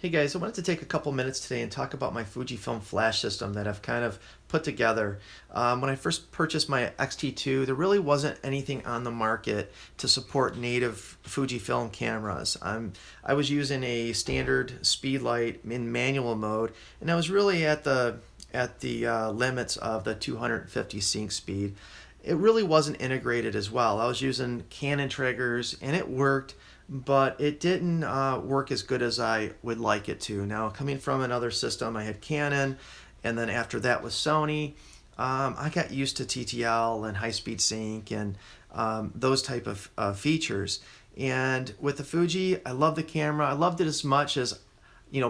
Hey guys, I wanted to take a couple minutes today and talk about my Fujifilm flash system that I've kind of put together. When I first purchased my X-T2, there really wasn't anything on the market to support native Fujifilm cameras. I was using a standard speed light in manual mode, and I was really at the limits of the 250 sync speed. It really wasn't integrated as well. I was using Canon triggers, and it worked, but it didn't work as good as I would like it to. Now, coming from another system, I had Canon, and then after that was Sony. I got used to TTL and high-speed sync and those type of features. And with the Fuji, I love the camera. I loved it as much as,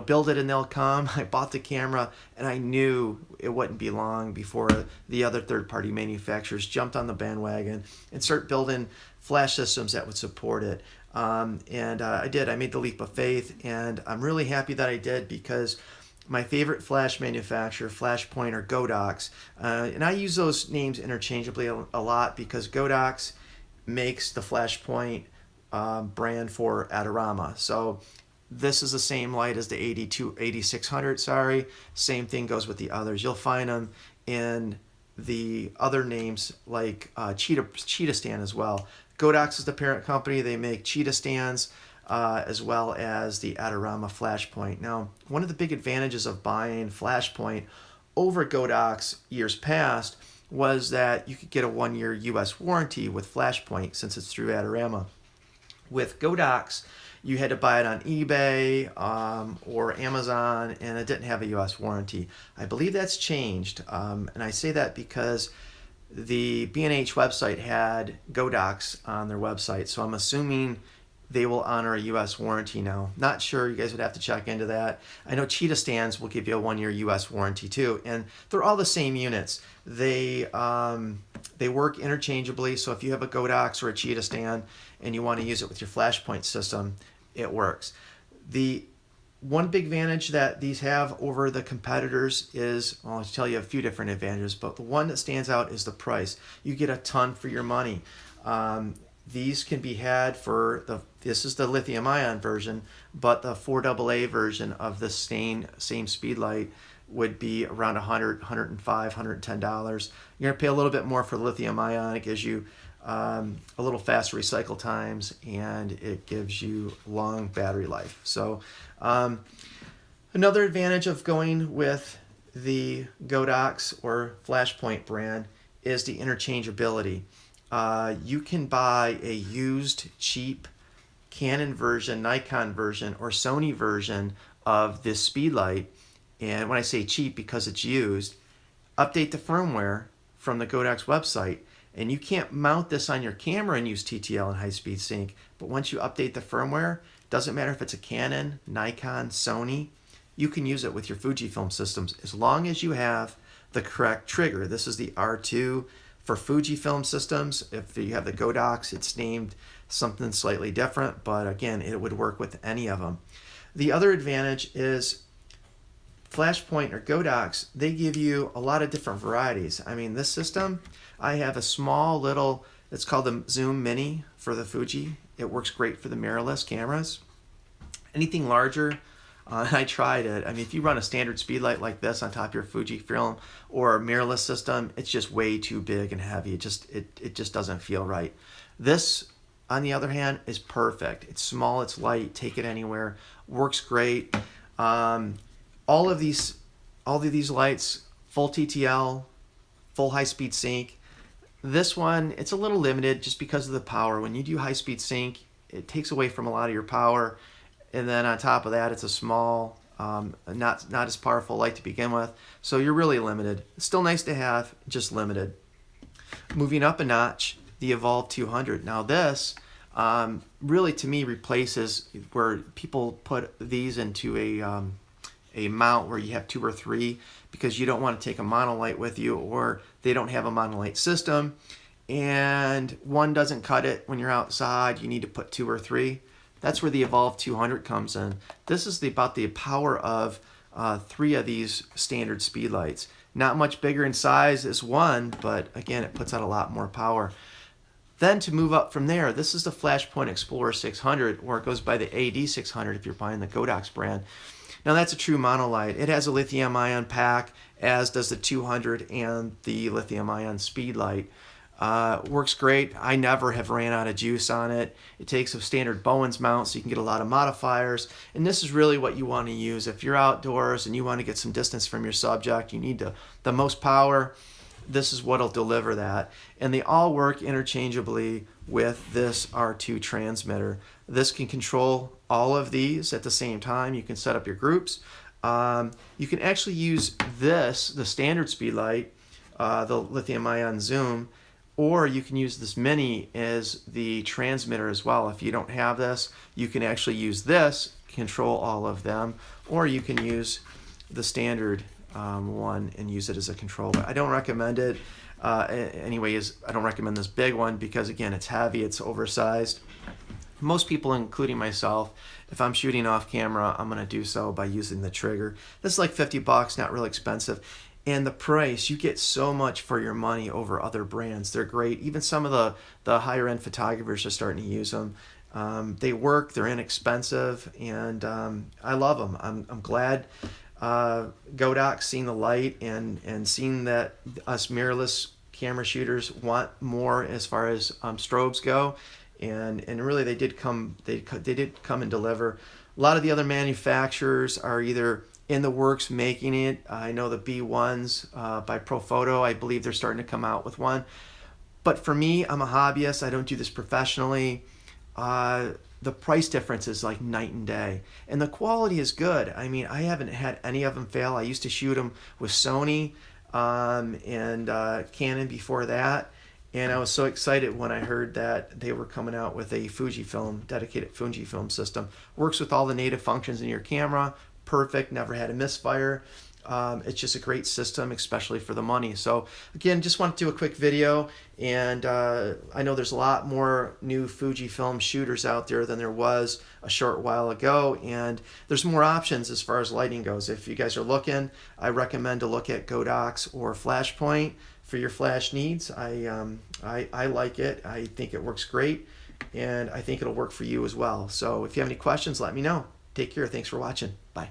build it and they'll come. I bought the camera and I knew it wouldn't be long before the other third-party manufacturers jumped on the bandwagon and start building flash systems that would support it. I did. I made the leap of faith, and I'm really happy that I did because my favorite flash manufacturer, Flashpoint or Godox, and I use those names interchangeably a lot because Godox makes the Flashpoint brand for Adorama. So this is the same light as the 8600, sorry. Same thing goes with the others. You'll find them in the other names like Cheetah Stand as well. Godox is the parent company. They make Cheetah Stands as well as the Adorama Flashpoint. Now, one of the big advantages of buying Flashpoint over Godox years past was that you could get a 1-year US warranty with Flashpoint since it's through Adorama. With Godox, you had to buy it on eBay or Amazon, and it didn't have a US warranty. I believe that's changed, and I say that because the B&H website had Godox on their website, so I'm assuming they will honor a US warranty now. Not sure, you guys would have to check into that. I know Cheetah Stands will give you a 1-year US warranty too, and they're all the same units. They work interchangeably, so if you have a Godox or a Cheetah Stand and you want to use it with your Flashpoint system, it works. The one big advantage that these have over the competitors is, well, I'll tell you a few different advantages, but the one that stands out is the price. You get a ton for your money. These can be had for this is the lithium ion version, but the 4AA version of the same speed light would be around $100, $105, $110. You're gonna pay a little bit more for lithium ion. It gives you a little faster recycle times, and it gives you long battery life. So another advantage of going with the Godox or Flashpoint brand is the interchangeability. You can buy a used, cheap Canon version, Nikon version, or Sony version of this speedlight, and when I say cheap, because it's used, update the firmware from the Godox website, and you can't mount this on your camera and use TTL and high-speed sync, but once you update the firmware, doesn't matter if it's a Canon, Nikon, Sony, you can use it with your Fujifilm systems as long as you have the correct trigger. This is the R2 for Fujifilm systems. If you have the Godox, it's named something slightly different, but again, it would work with any of them. The other advantage is Flashpoint or Godox, they give you a lot of different varieties. I mean, this system, I have a small little, it's called the Zoom Mini for the Fuji. It works great for the mirrorless cameras. Anything larger, I tried it. I mean, if you run a standard speed light like this on top of your Fujifilm or a mirrorless system, it's just way too big and heavy. It just doesn't feel right. This, on the other hand, is perfect. It's small, it's light, take it anywhere, works great. All of these lights, full TTL, full high-speed sync. This one, it's a little limited just because of the power. When you do high-speed sync, it takes away from a lot of your power. And then on top of that, it's a small, not as powerful light to begin with. So you're really limited. It's still nice to have, just limited. Moving up a notch, the Evolve 200. Now this really, to me, replaces where people put these into a mount where you have 2 or 3 because you don't want to take a monolight with you, or they don't have a monolight system and one doesn't cut it when you're outside. You need to put 2 or 3. That's where the Evolve 200 comes in. This is about the power of 3 of these standard speed lights. Not much bigger in size as one, but again, it puts out a lot more power. Then to move up from there, this is the Flashpoint Explorer 600, or it goes by the AD600 if you're buying the Godox brand. Now that's a true monolight. It has a lithium ion pack, as does the 200 and the lithium ion speedlight. Works great. I never have ran out of juice on it. It takes a standard Bowens mount, so you can get a lot of modifiers. And this is really what you want to use. If you're outdoors and you want to get some distance from your subject, you need the most power. This is what'll deliver that. And they all work interchangeably with this R2 transmitter. This can control all of these at the same time. You can set up your groups. You can actually use this, the standard speedlight, the lithium ion zoom, or you can use this mini as the transmitter as well. If you don't have this, you can actually use this, control all of them, or you can use the standard one and use it as a control. But I don't recommend it. Anyways, I don't recommend this big one because, again, it's heavy, it's oversized. Most people, including myself, if I'm shooting off camera, I'm going to do so by using the trigger. This is like $50, not really expensive. And the price, you get so much for your money over other brands. They're great. Even some of the higher end photographers are starting to use them. They work, they're inexpensive, and I love them. I'm glad Godox seen the light and seen that us mirrorless camera shooters want more as far as strobes go, and really they did come and deliver. A lot of the other manufacturers are either in the works making it. I know the B1s by Profoto, I believe they're starting to come out with one. But for me, I'm a hobbyist. I don't do this professionally. The price difference is like night and day. And the quality is good. I mean, I haven't had any of them fail. I used to shoot them with Sony and Canon before that. And I was so excited when I heard that they were coming out with a Fujifilm, dedicated Fujifilm system. Works with all the native functions in your camera. Perfect, never had a misfire. It's just a great system, especially for the money. So again, just want to do a quick video, and I know there's a lot more new Fujifilm shooters out there than there was a short while ago, and there's more options as far as lighting goes. If you guys are looking, I recommend to look at Godox or Flashpoint for your flash needs. I like it. I think it works great, and I think it'll work for you as well. So if you have any questions, let me know. Take care. Thanks for watching. Bye.